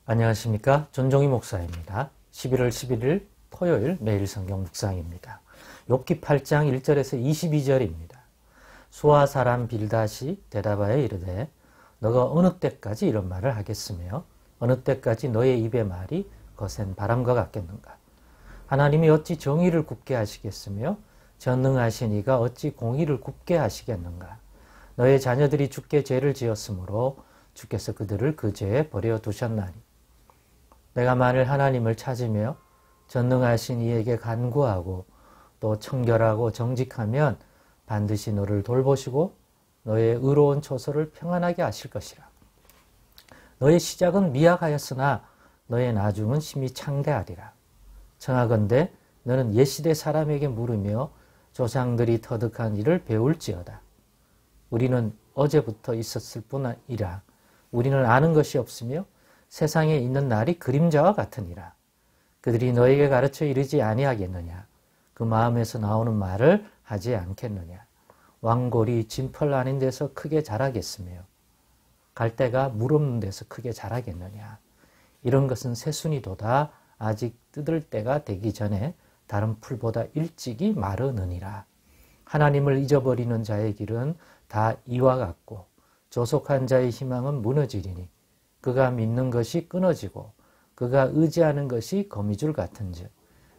안녕하십니까. 전종희 목사입니다. 11월 11일 토요일 매일 성경 묵상입니다. 욥기 8장 1절에서 22절입니다. 수아 사람 빌닷이 대답하여 이르되 너가 어느 때까지 이런 말을 하겠으며 어느 때까지 너의 입의 말이 거센 바람과 같겠는가. 하나님이 어찌 정의를 굽게 하시겠으며 전능하신 이가 어찌 공의를 굽게 하시겠는가. 너의 자녀들이 주께 죄를 지었으므로 주께서 그들을 그 죄에 버려 두셨나니 내가 만일 하나님을 찾으며 전능하신 이에게 간구하고 또 청결하고 정직하면 반드시 너를 돌보시고 너의 의로운 초소를 평안하게 하실 것이라. 너의 시작은 미약하였으나 너의 나중은 심히 창대하리라. 청하건대 너는 옛시대 사람에게 물으며 조상들이 터득한 일을 배울지어다. 우리는 어제부터 있었을 뿐이라. 우리는 아는 것이 없으며 세상에 있는 날이 그림자와 같으니라. 그들이 너에게 가르쳐 이르지 아니하겠느냐. 그 마음에서 나오는 말을 하지 않겠느냐. 왕골이 진펄 아닌 데서 크게 자라겠으며 갈대가 물 없는 데서 크게 자라겠느냐. 이런 것은 새순이도다 아직 뜯을 때가 되기 전에 다른 풀보다 일찍이 마르느니라. 하나님을 잊어버리는 자의 길은 다 이와 같고 조속한 자의 희망은 무너지리니 그가 믿는 것이 끊어지고 그가 의지하는 것이 거미줄 같은즉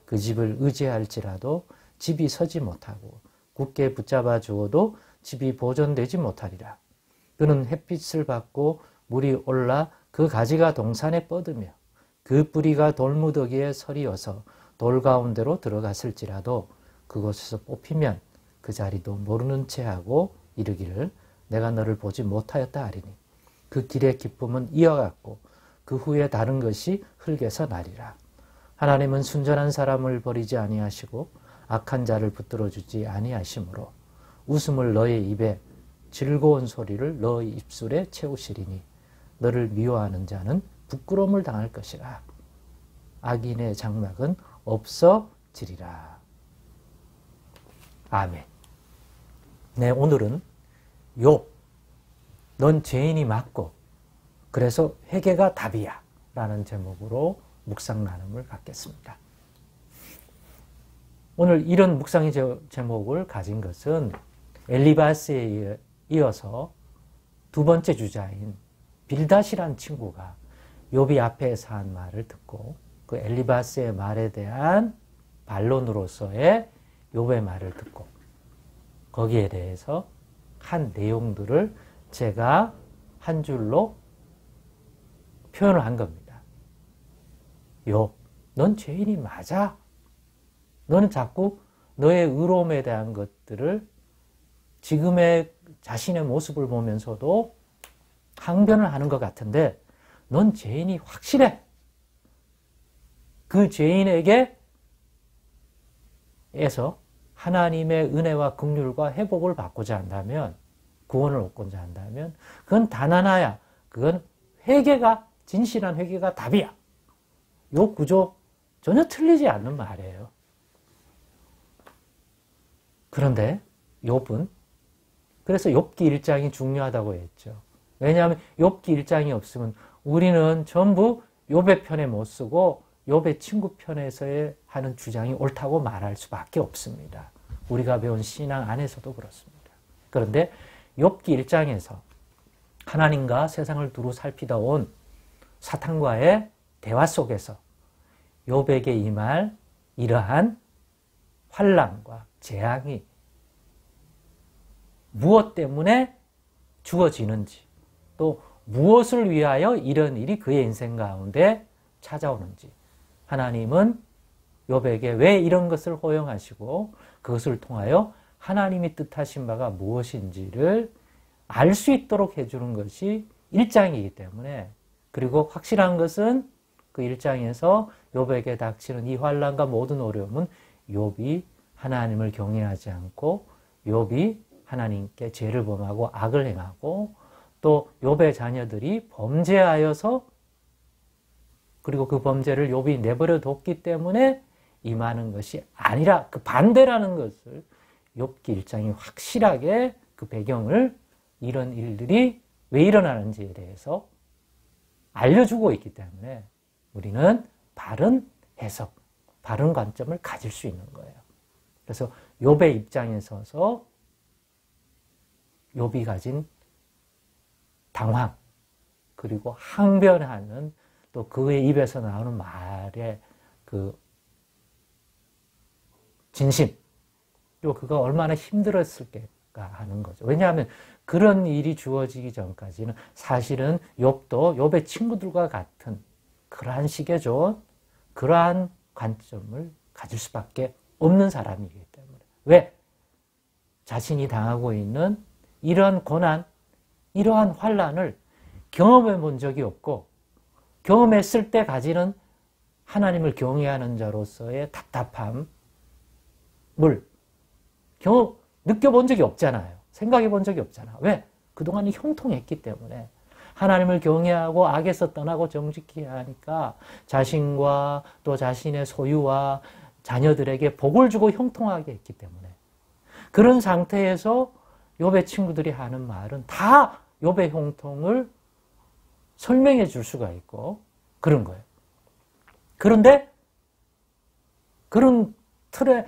그 집을 의지할지라도 집이 서지 못하고 굳게 붙잡아 주어도 집이 보존되지 못하리라. 그는 햇빛을 받고 물이 올라 그 가지가 동산에 뻗으며 그 뿌리가 돌무더기에 서리어서 돌 가운데로 들어갔을지라도 그곳에서 뽑히면 그 자리도 모르는 채 하고 이르기를 내가 너를 보지 못하였다 하리니 그 길의 기쁨은 이와 같고 그 후에 다른 것이 흙에서 나리라. 하나님은 순전한 사람을 버리지 아니하시고 악한 자를 붙들어 주지 아니하시므로 웃음을 너의 입에 즐거운 소리를 너의 입술에 채우시리니 너를 미워하는 자는 부끄러움을 당할 것이라. 악인의 장막은 없어지리라. 아멘. 네, 오늘은 욥, 넌 죄인이 맞고 그래서 회개가 답이야 라는 제목으로 묵상 나눔을 갖겠습니다. 오늘 이런 묵상의 제목을 가진 것은 엘리바스에 이어서 두 번째 주자인 빌닷이란 친구가 욥이 앞에서 한 말을 듣고 그 엘리바스의 말에 대한 반론으로서의 욥의 말을 듣고 거기에 대해서 한 내용들을 제가 한 줄로 표현을 한 겁니다. 욥, 넌 죄인이 맞아. 너는 자꾸 너의 의로움에 대한 것들을 지금의 자신의 모습을 보면서도 항변을 하는 것 같은데 넌 죄인이 확실해. 그 죄인에게서 하나님의 은혜와 긍휼과 회복을 받고자 한다면 구원을 얻고자 한다면 그건 단 하나야. 그건 회개가 진실한 회개가 답이야. 이 구조 전혀 틀리지 않는 말이에요. 그런데 욥은 그래서 욥기 1장이 중요하다고 했죠. 왜냐하면 욥기 1장이 없으면 우리는 전부 욥의 편에 못 쓰고 욥의 친구 편에서 하는 주장이 옳다고 말할 수밖에 없습니다. 우리가 배운 신앙 안에서도 그렇습니다. 그런데 욥기 1장에서 하나님과 세상을 두루 살피다 온 사탄과의 대화 속에서 욥에게 임할 이러한 환난과 재앙이 무엇 때문에 주어지는지 또 무엇을 위하여 이런 일이 그의 인생 가운데 찾아오는지 하나님은 욥에게 왜 이런 것을 허용하시고 그것을 통하여 하나님이 뜻하신 바가 무엇인지를 알 수 있도록 해주는 것이 1장이기 때문에 그리고 확실한 것은 그 1장에서 욥에게 닥치는 이 환난과 모든 어려움은 욥이 하나님을 경외하지 않고 욥이 하나님께 죄를 범하고 악을 행하고 또 욥의 자녀들이 범죄하여서 그리고 그 범죄를 욥이 내버려 뒀기 때문에 임하는 것이 아니라 그 반대라는 것을 욥기 1장이 확실하게 그 배경을 이런 일들이 왜 일어나는지에 대해서 알려주고 있기 때문에 우리는 바른 해석, 바른 관점을 가질 수 있는 거예요. 그래서 욥의 입장에 서서 욥이 가진 당황, 그리고 항변하는 또 그의 입에서 나오는 말의 그 진심, 그리고 그가 얼마나 힘들었을까 하는 거죠. 왜냐하면 그런 일이 주어지기 전까지는 사실은 욥도 욥의 친구들과 같은 그러한 식의 좋은 그러한 관점을 가질 수밖에 없는 사람이기 때문에. 왜? 자신이 당하고 있는 이러한 고난, 이러한 환난을 경험해 본 적이 없고 경험했을 때 가지는 하나님을 경외하는 자로서의 답답함을 느껴본 적이 없잖아요. 생각해 본 적이 없잖아. 왜? 그동안이 형통했기 때문에. 하나님을 경외하고 악에서 떠나고 정직히 하니까 자신과 또 자신의 소유와 자녀들에게 복을 주고 형통하게 했기 때문에. 그런 상태에서 욥의 친구들이 하는 말은 다 욥의 형통을 설명해 줄 수가 있고 그런 거예요. 그런데 그런 틀에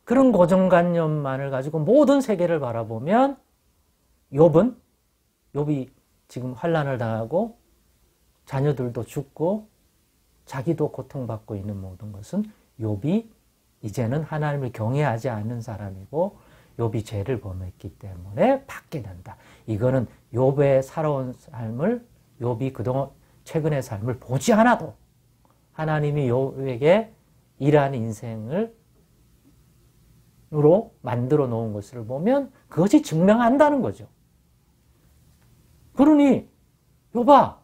그런 고정관념만을 가지고 모든 세계를 바라보면 욥이 지금 환난을 당하고 자녀들도 죽고 자기도 고통받고 있는 모든 것은 욥이 이제는 하나님을 경외하지 않는 사람이고 욥이 죄를 범했기 때문에 받게 된다. 이거는 욥의 살아온 삶을 욥이 그동안 최근의 삶을 보지 않아도 하나님이 욥에게 이러한 인생을 으로 만들어 놓은 것을 보면 그것이 증명한다는 거죠. 그러니 욥아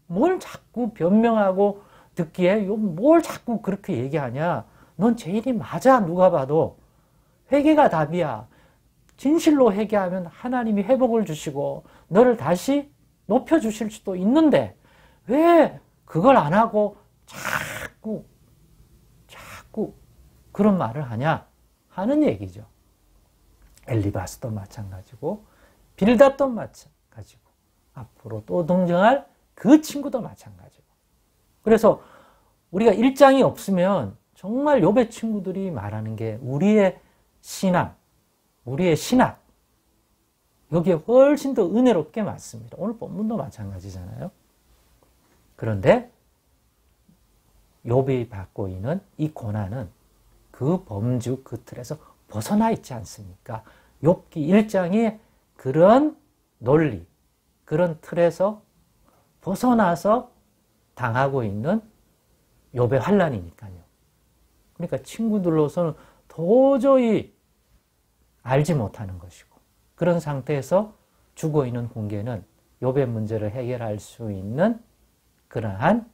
뭘 자꾸 변명하고 듣기에 뭘 자꾸 그렇게 얘기하냐. 넌 죄인이 맞아. 누가 봐도. 회개가 답이야. 진실로 회개하면 하나님이 회복을 주시고 너를 다시 높여주실 수도 있는데 왜 그걸 안 하고 자꾸 그런 말을 하냐 하는 얘기죠. 엘리바스도 마찬가지고 빌닷도 마찬가지고 앞으로 또 등장할 그 친구도 마찬가지고. 그래서 우리가 일장이 없으면 정말 욥의 친구들이 말하는 게 우리의 신앙, 우리의 신학 여기에 훨씬 더 은혜롭게 맞습니다. 오늘 본문도 마찬가지잖아요. 그런데 욥이 받고 있는 이 고난은 그 범주 그 틀에서 벗어나 있지 않습니까? 욥기 1장의 그런 논리, 그런 틀에서 벗어나서 당하고 있는 욥의 환난이니까요. 그러니까 친구들로서는 도저히 알지 못하는 것이고 그런 상태에서 죽어 있는 훈계는 욥의 문제를 해결할 수 있는 그러한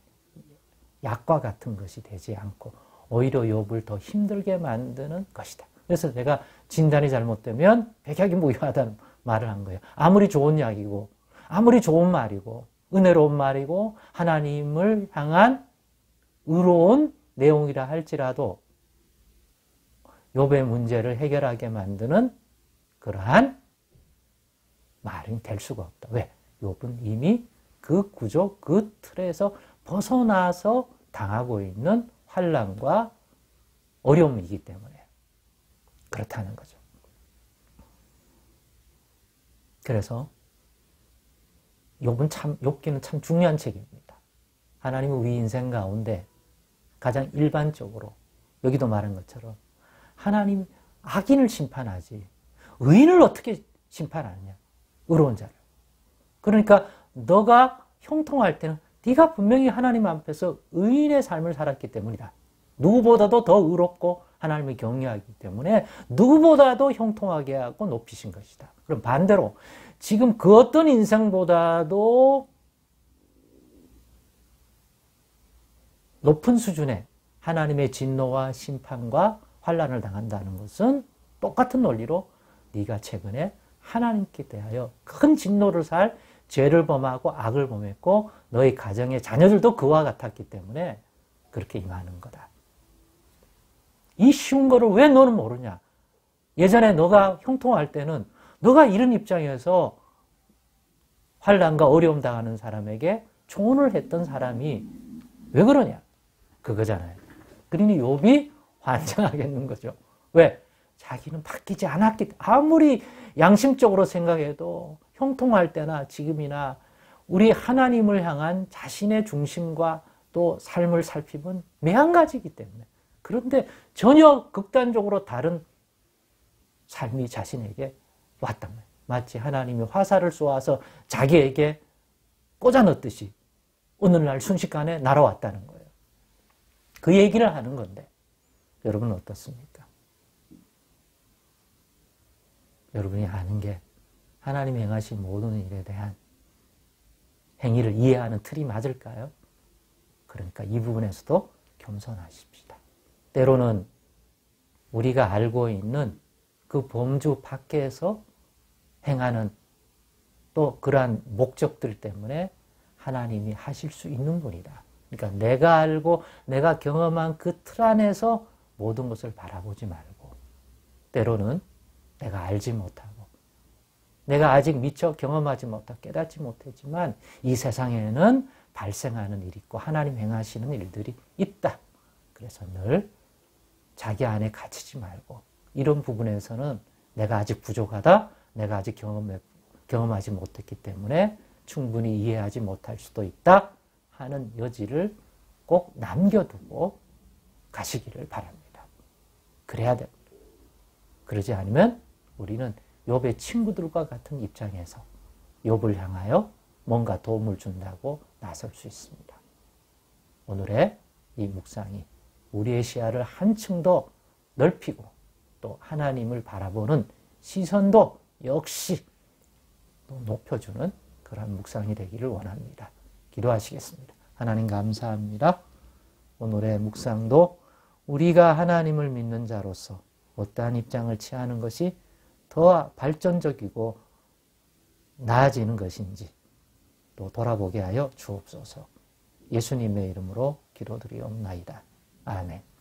약과 같은 것이 되지 않고 오히려 욥을 더 힘들게 만드는 것이다. 그래서 내가 진단이 잘못되면 백약이 무효하다는 말을 한 거예요. 아무리 좋은 약이고 아무리 좋은 말이고 은혜로운 말이고 하나님을 향한 의로운 내용이라 할지라도 욥의 문제를 해결하게 만드는 그러한 말이 될 수가 없다. 왜? 욥은 이미 그 구조, 그 틀에서 벗어나서 당하고 있는 환난과 어려움이기 때문에 그렇다는 거죠. 그래서 욥기는 참 중요한 책입니다. 하나님은 우리 인생 가운데 가장 일반적으로 여기도 말한 것처럼 하나님 악인을 심판하지 의인을 어떻게 심판하느냐. 의로운 자를. 그러니까 너가 형통할 때는 네가 분명히 하나님 앞에서 의인의 삶을 살았기 때문이다. 누구보다도 더 의롭고 하나님을 경외하기 때문에 누구보다도 형통하게 하고 높이신 것이다. 그럼 반대로 지금 그 어떤 인생보다도 높은 수준의 하나님의 진노와 심판과 환난을 당한다는 것은 똑같은 논리로 네가 최근에 하나님께 대하여 큰 진노를 살 죄를 범하고 악을 범했고 너희 가정의 자녀들도 그와 같았기 때문에 그렇게 임하는 거다. 이 쉬운 거를 왜 너는 모르냐? 예전에 너가 형통할 때는 너가 이런 입장에서 환난과 어려움 당하는 사람에게 조언을 했던 사람이 왜 그러냐? 그거잖아요. 그러니 욥이 환장하겠는 거죠. 왜? 자기는 바뀌지 않았기 때문에. 아무리 양심적으로 생각해도 형통할 때나 지금이나 우리 하나님을 향한 자신의 중심과 또 삶을 살피면 매한가지이기 때문에. 그런데 전혀 극단적으로 다른 삶이 자신에게 왔단 말이에요. 마치 하나님이 화살을 쏘아서 자기에게 꽂아 넣듯이 어느 날 순식간에 날아왔다는 거예요. 그 얘기를 하는 건데 여러분은 어떻습니까? 여러분이 아는 게 하나님이 행하신 모든 일에 대한 행위를 이해하는 틀이 맞을까요? 그러니까 이 부분에서도 겸손하십시다. 때로는 우리가 알고 있는 그 범주 밖에서 행하는 또 그러한 목적들 때문에 하나님이 하실 수 있는 분이다. 그러니까 내가 알고 내가 경험한 그 틀 안에서 모든 것을 바라보지 말고 때로는 내가 알지 못하고 내가 아직 미처 경험하지 못하고 깨닫지 못했지만 이 세상에는 발생하는 일이 있고 하나님 행하시는 일들이 있다. 그래서 늘 자기 안에 갇히지 말고 이런 부분에서는 내가 아직 부족하다. 내가 아직 경험하지 못했기 때문에 충분히 이해하지 못할 수도 있다 하는 여지를 꼭 남겨두고 가시기를 바랍니다. 그래야 됩니다. 그러지 않으면 우리는 욥의 친구들과 같은 입장에서 욥을 향하여 뭔가 도움을 준다고 나설 수 있습니다. 오늘의 이 묵상이 우리의 시야를 한층 더 넓히고 또 하나님을 바라보는 시선도 역시 또 높여주는 그런 묵상이 되기를 원합니다. 기도하시겠습니다. 하나님 감사합니다. 오늘의 묵상도 우리가 하나님을 믿는 자로서 어떠한 입장을 취하는 것이 더 발전적이고 나아지는 것인지 또 돌아보게 하여 주옵소서. 예수님의 이름으로 기도드리옵나이다. 아멘.